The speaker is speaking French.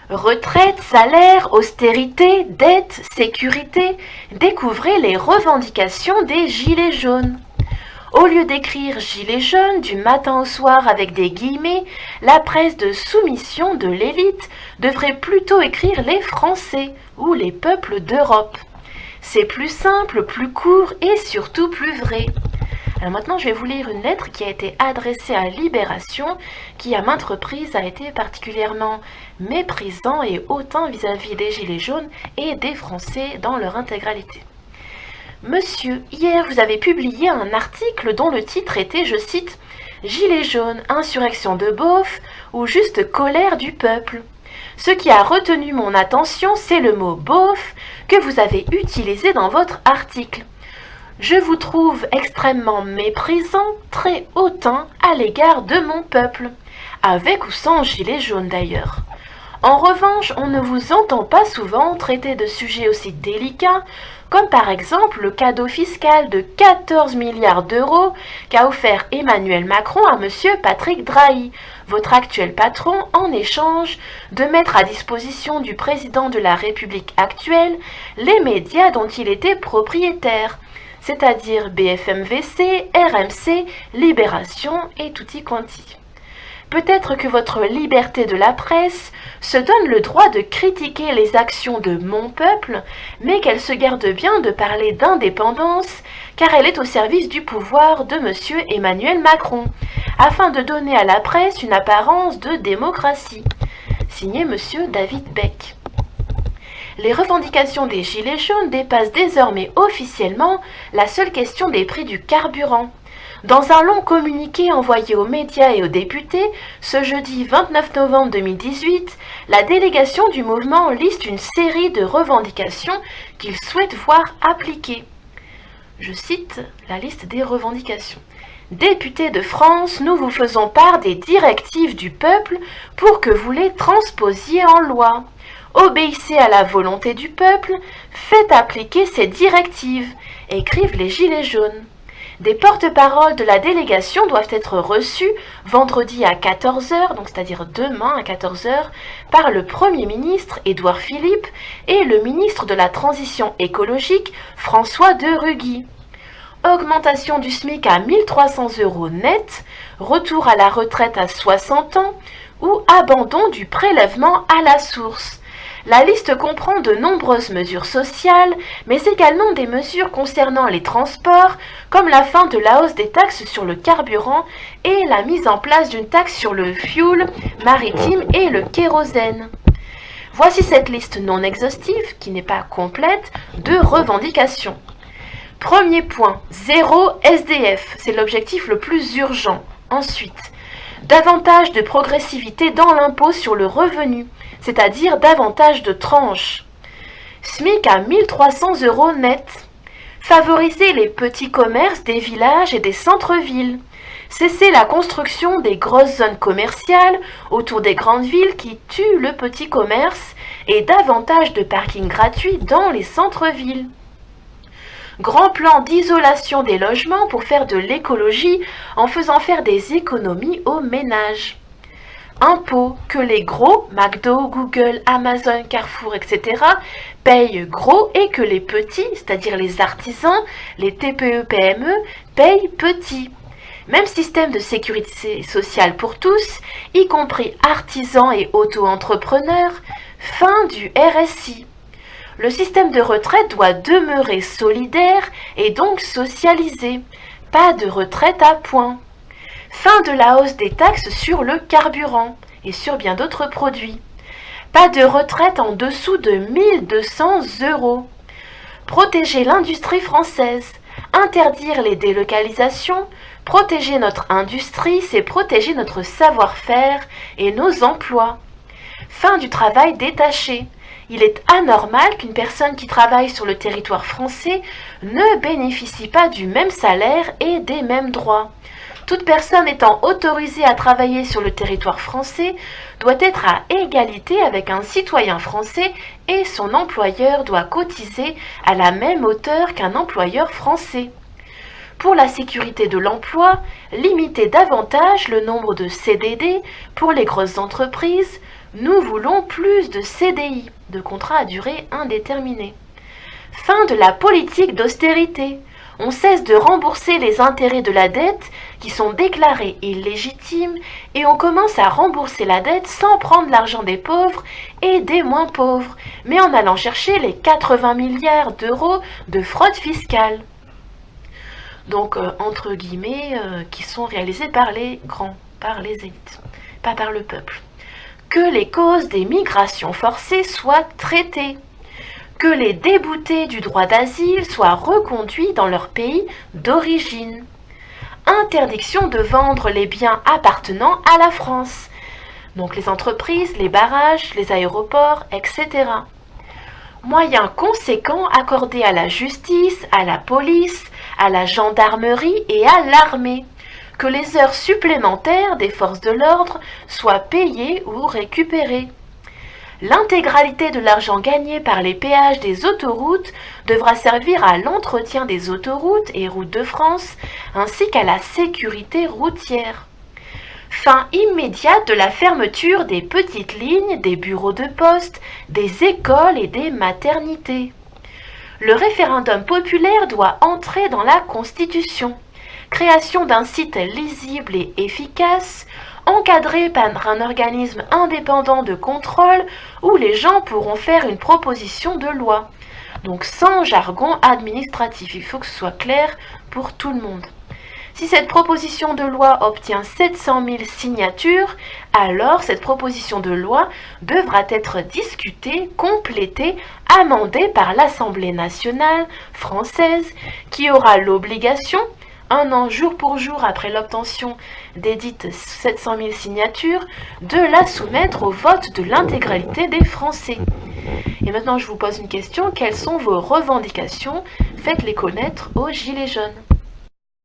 Retraite, salaire, austérité, dette, sécurité, découvrez les revendications des Gilets jaunes. Au lieu d'écrire Gilets jaunes du matin au soir avec des guillemets, la presse de soumission de l'élite devrait plutôt écrire les Français ou les peuples d'Europe. C'est plus simple, plus court et surtout plus vrai. Alors maintenant, je vais vous lire une lettre qui a été adressée à Libération, qui à maintes reprises a été particulièrement méprisant et hautain vis-à-vis des Gilets jaunes et des Français dans leur intégralité. Monsieur, hier vous avez publié un article dont le titre était, je cite, Gilets jaunes, insurrection de beauf ou juste colère du peuple. Ce qui a retenu mon attention, c'est le mot beauf que vous avez utilisé dans votre article. Je vous trouve extrêmement méprisant, très hautain à l'égard de mon peuple, avec ou sans gilet jaune d'ailleurs. En revanche, on ne vous entend pas souvent traiter de sujets aussi délicats, comme par exemple le cadeau fiscal de 14 milliards d'euros qu'a offert Emmanuel Macron à M. Patrick Drahi, votre actuel patron, en échange de mettre à disposition du président de la République actuelle les médias dont il était propriétaire, c'est-à-dire BFM-VC, RMC, Libération et tutti quanti. Peut-être que votre liberté de la presse se donne le droit de critiquer les actions de mon peuple, mais qu'elle se garde bien de parler d'indépendance, car elle est au service du pouvoir de M. Emmanuel Macron, afin de donner à la presse une apparence de démocratie. Signé M. David Beck. Les revendications des Gilets jaunes dépassent désormais officiellement la seule question des prix du carburant. Dans un long communiqué envoyé aux médias et aux députés, ce jeudi 29 novembre 2018, la délégation du mouvement liste une série de revendications qu'ils souhaitent voir appliquées. Je cite la liste des revendications. Députés de France, nous vous faisons part des directives du peuple pour que vous les transposiez en loi. Obéissez à la volonté du peuple, faites appliquer ces directives, écrivent les Gilets jaunes. Des porte-paroles de la délégation doivent être reçus vendredi à 14 h, donc c'est-à-dire demain à 14 h, par le Premier ministre Édouard Philippe et le ministre de la Transition écologique François de Rugy. Augmentation du SMIC à 1 300 € net, retour à la retraite à 60 ans ou abandon du prélèvement à la source. La liste comprend de nombreuses mesures sociales, mais également des mesures concernant les transports, comme la fin de la hausse des taxes sur le carburant et la mise en place d'une taxe sur le fioul maritime et le kérosène. Voici cette liste non exhaustive, qui n'est pas complète, de revendications. Premier point, 0 SDF, c'est l'objectif le plus urgent. Ensuite, davantage de progressivité dans l'impôt sur le revenu, c'est-à-dire davantage de tranches. SMIC à 1 300 € net. Favoriser les petits commerces des villages et des centres-villes. Cesser la construction des grosses zones commerciales autour des grandes villes qui tuent le petit commerce et davantage de parkings gratuits dans les centres-villes. Grand plan d'isolation des logements pour faire de l'écologie en faisant faire des économies aux ménages. Impôts que les gros, McDo, Google, Amazon, Carrefour, etc., payent gros et que les petits, c'est-à-dire les artisans, les TPE-PME, payent petits. Même système de sécurité sociale pour tous, y compris artisans et auto-entrepreneurs, fin du RSI. Le système de retraite doit demeurer solidaire et donc socialisé. Pas de retraite à points. Fin de la hausse des taxes sur le carburant et sur bien d'autres produits. Pas de retraite en dessous de 1 200 €. Protéger l'industrie française. Interdire les délocalisations. Protéger notre industrie, c'est protéger notre savoir-faire et nos emplois. Fin du travail détaché. Il est anormal qu'une personne qui travaille sur le territoire français ne bénéficie pas du même salaire et des mêmes droits. Toute personne étant autorisée à travailler sur le territoire français doit être à égalité avec un citoyen français et son employeur doit cotiser à la même hauteur qu'un employeur français. Pour la sécurité de l'emploi, limiter davantage le nombre de CDD pour les grosses entreprises, Nous voulons plus de CDI, de contrats à durée indéterminée. Fin de la politique d'austérité. On cesse de rembourser les intérêts de la dette qui sont déclarés illégitimes et on commence à rembourser la dette sans prendre l'argent des pauvres et des moins pauvres, mais en allant chercher les 80 milliards d'euros de fraude fiscale. Donc, entre guillemets, qui sont réalisés par les grands, par les élites, pas par le peuple. Que les causes des migrations forcées soient traitées. Que les déboutés du droit d'asile soient reconduits dans leur pays d'origine. Interdiction de vendre les biens appartenant à la France. Donc les entreprises, les barrages, les aéroports, etc. Moyens conséquents accordés à la justice, à la police, à la gendarmerie et à l'armée. Que les heures supplémentaires des forces de l'ordre soient payées ou récupérées. L'intégralité de l'argent gagné par les péages des autoroutes devra servir à l'entretien des autoroutes et routes de France, ainsi qu'à la sécurité routière. Fin immédiate de la fermeture des petites lignes, des bureaux de poste, des écoles et des maternités. Le référendum populaire doit entrer dans la Constitution. Création d'un site lisible et efficace, encadré par un organisme indépendant de contrôle où les gens pourront faire une proposition de loi. Donc sans jargon administratif, il faut que ce soit clair pour tout le monde. Si cette proposition de loi obtient 700 000 signatures, alors cette proposition de loi devra être discutée, complétée, amendée par l'Assemblée nationale française qui aura l'obligation, un an jour pour jour après l'obtention des dites 700 000 signatures, de la soumettre au vote de l'intégralité des Français. Et maintenant je vous pose une question, quelles sont vos revendications? Faites-les connaître aux Gilets jaunes.